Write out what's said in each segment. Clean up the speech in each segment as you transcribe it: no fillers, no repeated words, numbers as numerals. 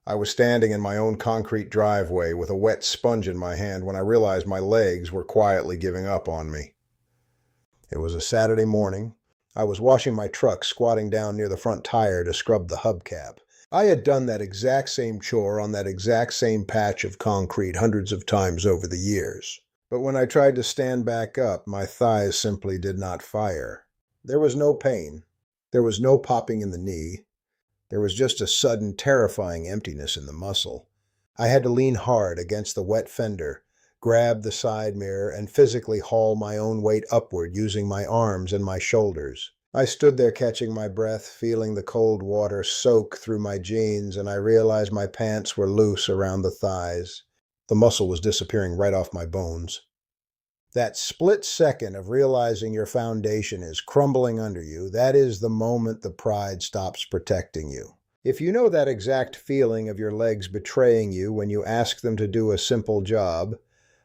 I was standing in my own concrete driveway with a wet sponge in my hand when I realized my legs were quietly giving up on me. It was a Saturday morning. I was washing my truck, squatting down near the front tire to scrub the hubcap. I had done that exact same chore on that exact same patch of concrete hundreds of times over the years. But when I tried to stand back up, my thighs simply did not fire. There was no pain. There was no popping in the knee. There was just a sudden, terrifying emptiness in the muscle. I had to lean hard against the wet fender, grab the side mirror, and physically haul my own weight upward using my arms and my shoulders. I stood there catching my breath, feeling the cold water soak through my jeans, and I realized my pants were loose around the thighs. The muscle was disappearing right off my bones. That split second of realizing your foundation is crumbling under you, that is the moment the pride stops protecting you. If you know that exact feeling of your legs betraying you when you ask them to do a simple job,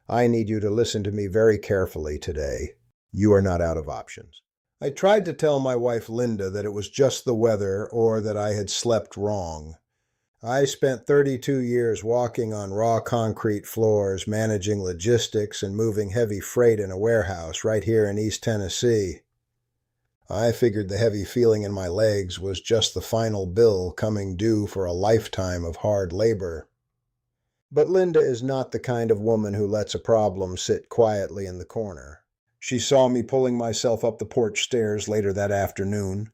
I need you to listen to me very carefully today. You are not out of options. I tried to tell my wife Linda that it was just the weather or that I had slept wrong. I spent 32 years walking on raw concrete floors, managing logistics and moving heavy freight in a warehouse right here in East Tennessee. I figured the heavy feeling in my legs was just the final bill coming due for a lifetime of hard labor. But Linda is not the kind of woman who lets a problem sit quietly in the corner. She saw me pulling myself up the porch stairs later that afternoon.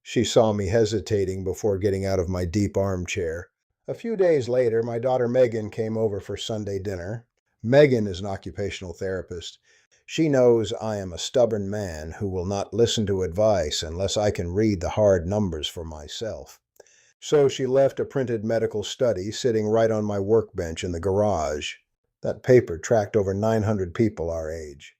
She saw me hesitating before getting out of my deep armchair. A few days later, my daughter Megan came over for Sunday dinner. Megan is an occupational therapist. She knows I am a stubborn man who will not listen to advice unless I can read the hard numbers for myself. So she left a printed medical study sitting right on my workbench in the garage. That paper tracked over 900 people our age.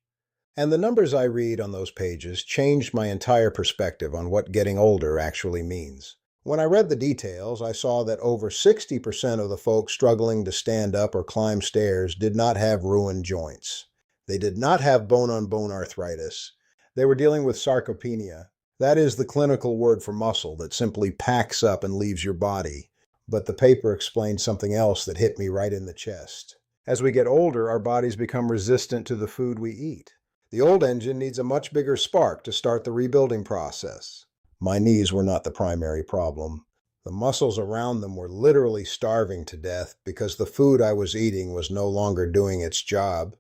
And the numbers I read on those pages changed my entire perspective on what getting older actually means. When I read the details, I saw that over 60% of the folks struggling to stand up or climb stairs did not have ruined joints. They did not have bone-on-bone arthritis. They were dealing with sarcopenia. That is the clinical word for muscle that simply packs up and leaves your body. But the paper explained something else that hit me right in the chest. As we get older, our bodies become resistant to the food we eat. The old engine needs a much bigger spark to start the rebuilding process. My knees were not the primary problem. The muscles around them were literally starving to death because the food I was eating was no longer doing its job.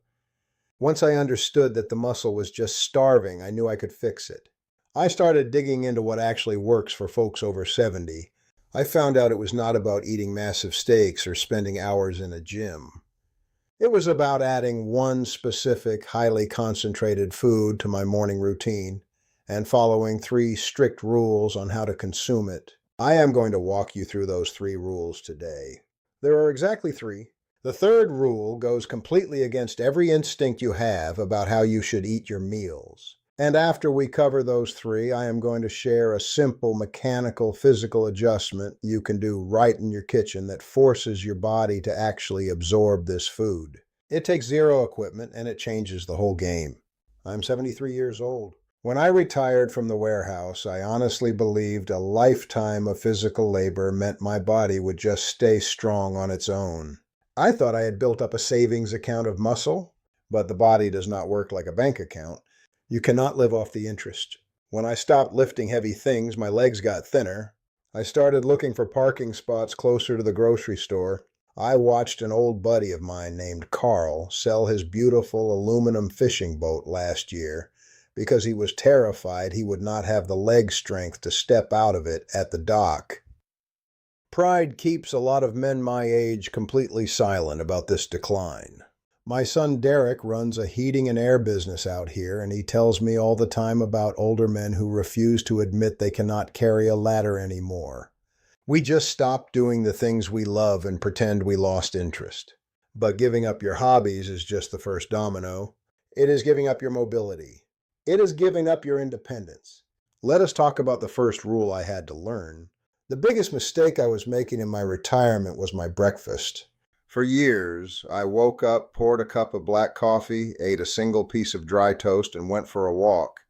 Once I understood that the muscle was just starving, I knew I could fix it. I started digging into what actually works for folks over 70. I found out it was not about eating massive steaks or spending hours in a gym. It was about adding one specific, highly concentrated food to my morning routine and following 3 strict rules on how to consume it. I am going to walk you through those 3 rules today. There are exactly 3. The third rule goes completely against every instinct you have about how you should eat your meals. And after we cover those 3, I am going to share a simple mechanical physical adjustment you can do right in your kitchen that forces your body to actually absorb this food. It takes 0 equipment and it changes the whole game. I'm 73 years old. When I retired from the warehouse, I honestly believed a lifetime of physical labor meant my body would just stay strong on its own. I thought I had built up a savings account of muscle, but the body does not work like a bank account. You cannot live off the interest. When I stopped lifting heavy things, my legs got thinner. I started looking for parking spots closer to the grocery store. I watched an old buddy of mine named Carl sell his beautiful aluminum fishing boat last year because he was terrified he would not have the leg strength to step out of it at the dock. Pride keeps a lot of men my age completely silent about this decline. My son Derek runs a heating and air business out here, and he tells me all the time about older men who refuse to admit they cannot carry a ladder anymore. We just stop doing the things we love and pretend we lost interest. But giving up your hobbies is just the first domino. It is giving up your mobility. It is giving up your independence. Let us talk about the first rule I had to learn. The biggest mistake I was making in my retirement was my breakfast. For years, I woke up, poured a cup of black coffee, ate a single piece of dry toast, and went for a walk.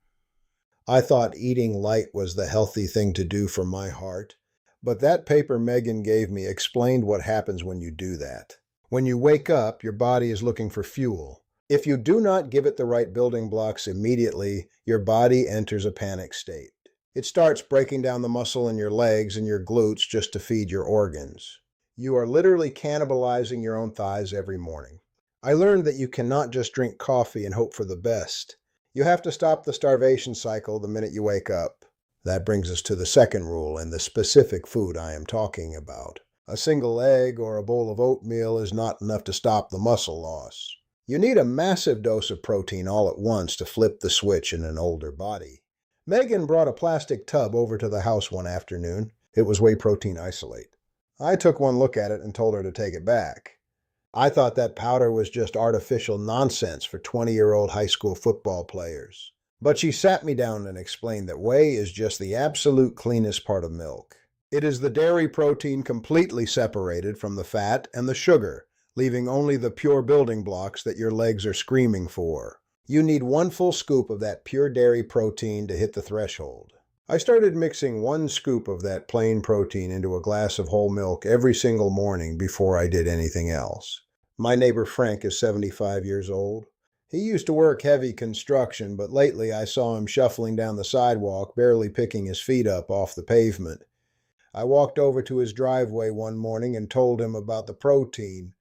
I thought eating light was the healthy thing to do for my heart, But that paper Megan gave me explained what happens when you do that. When you wake up, your body is looking for fuel. If you do not give it the right building blocks immediately, your body enters a panic state. It starts breaking down the muscle in your legs and your glutes just to feed your organs. You are literally cannibalizing your own thighs every morning. I learned that you cannot just drink coffee and hope for the best. You have to stop the starvation cycle the minute you wake up. That brings us to the second rule and the specific food I am talking about. A single egg or a bowl of oatmeal is not enough to stop the muscle loss. You need a massive dose of protein all at once to flip the switch in an older body. Megan brought a plastic tub over to the house one afternoon. It was whey protein isolate. I took one look at it and told her to take it back. I thought that powder was just artificial nonsense for 20-year-old high school football players. But she sat me down and explained that whey is just the absolute cleanest part of milk. It is the dairy protein completely separated from the fat and the sugar, leaving only the pure building blocks that your legs are screaming for. You need 1 full scoop of that pure dairy protein to hit the threshold. I started mixing 1 scoop of that plain protein into a glass of whole milk every single morning before I did anything else. My neighbor Frank is 75 years old. He used to work heavy construction, but lately I saw him shuffling down the sidewalk, barely picking his feet up off the pavement. I walked over to his driveway one morning and told him about the protein.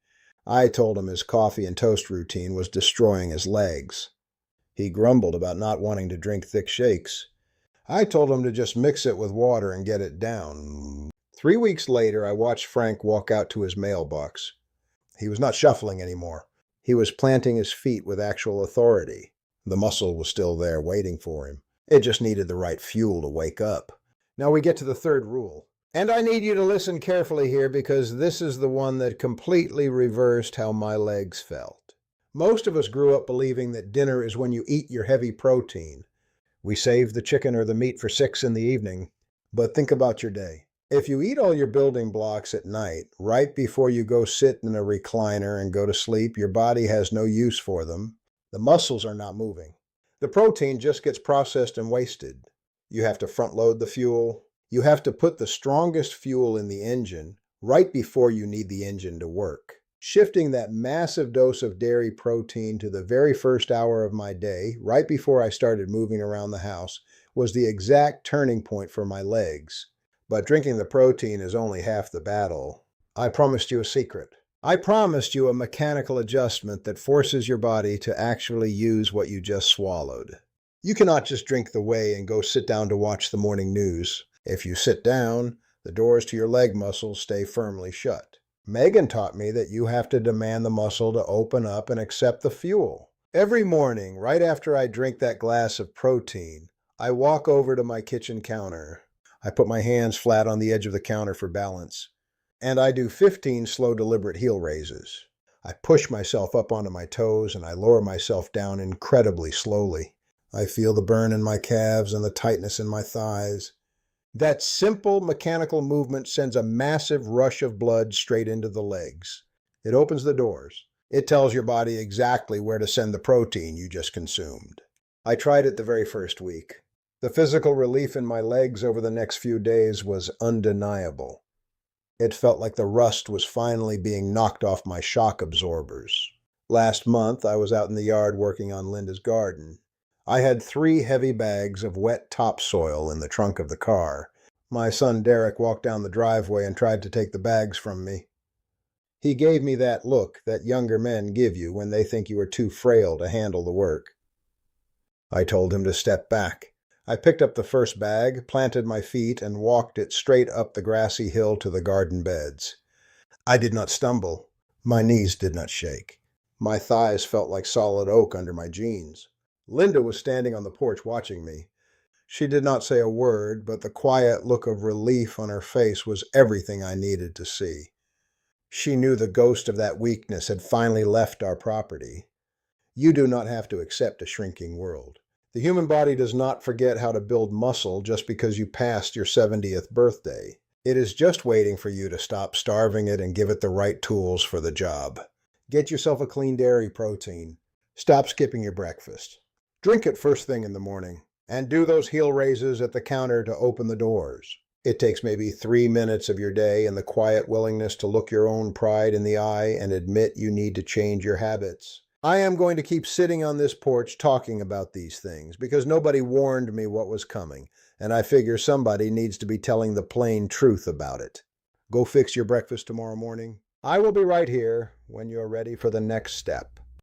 I told him his coffee and toast routine was destroying his legs. He grumbled about not wanting to drink thick shakes. I told him to just mix it with water and get it down. 3 weeks later, I watched Frank walk out to his mailbox. He was not shuffling anymore. He was planting his feet with actual authority. The muscle was still there waiting for him. It just needed the right fuel to wake up. Now we get to the third rule. And I need you to listen carefully here because this is the one that completely reversed how my legs felt. Most of us grew up believing that dinner is when you eat your heavy protein. We save the chicken or the meat for 6 in the evening. But think about your day. If you eat all your building blocks at night, right before you go sit in a recliner and go to sleep, your body has no use for them. The muscles are not moving. The protein just gets processed and wasted. You have to front load the fuel. You have to put the strongest fuel in the engine right before you need the engine to work. Shifting that massive dose of dairy protein to the very first hour of my day, right before I started moving around the house, was the exact turning point for my legs. But drinking the protein is only half the battle. I promised you a secret. I promised you a mechanical adjustment that forces your body to actually use what you just swallowed. You cannot just drink the whey and go sit down to watch the morning news. If you sit down, the doors to your leg muscles stay firmly shut. Megan taught me that you have to demand the muscle to open up and accept the fuel. Every morning, right after I drink that glass of protein, I walk over to my kitchen counter. I put my hands flat on the edge of the counter for balance, and I do 15 slow, deliberate heel raises. I push myself up onto my toes, and I lower myself down incredibly slowly. I feel the burn in my calves and the tightness in my thighs. That simple mechanical movement sends a massive rush of blood straight into the legs. It opens the doors. It tells your body exactly where to send the protein you just consumed. I tried it the very first week. The physical relief in my legs over the next few days was undeniable. It felt like the rust was finally being knocked off my shock absorbers. Last month, I was out in the yard working on Linda's garden. I had 3 heavy bags of wet topsoil in the trunk of the car. My son Derek walked down the driveway and tried to take the bags from me. He gave me that look that younger men give you when they think you are too frail to handle the work. I told him to step back. I picked up the first bag, planted my feet, and walked it straight up the grassy hill to the garden beds. I did not stumble. My knees did not shake. My thighs felt like solid oak under my jeans. Linda was standing on the porch watching me. She did not say a word, but the quiet look of relief on her face was everything I needed to see. She knew the ghost of that weakness had finally left our property. You do not have to accept a shrinking world. The human body does not forget how to build muscle just because you passed your 70th birthday. It is just waiting for you to stop starving it and give it the right tools for the job. Get yourself a clean dairy protein. Stop skipping your breakfast. Drink it first thing in the morning. And do those heel raises at the counter to open the doors. It takes maybe 3 minutes of your day and the quiet willingness to look your own pride in the eye and admit you need to change your habits. I am going to keep sitting on this porch talking about these things because nobody warned me what was coming, and I figure somebody needs to be telling the plain truth about it. Go fix your breakfast tomorrow morning. I will be right here when you're ready for the next step.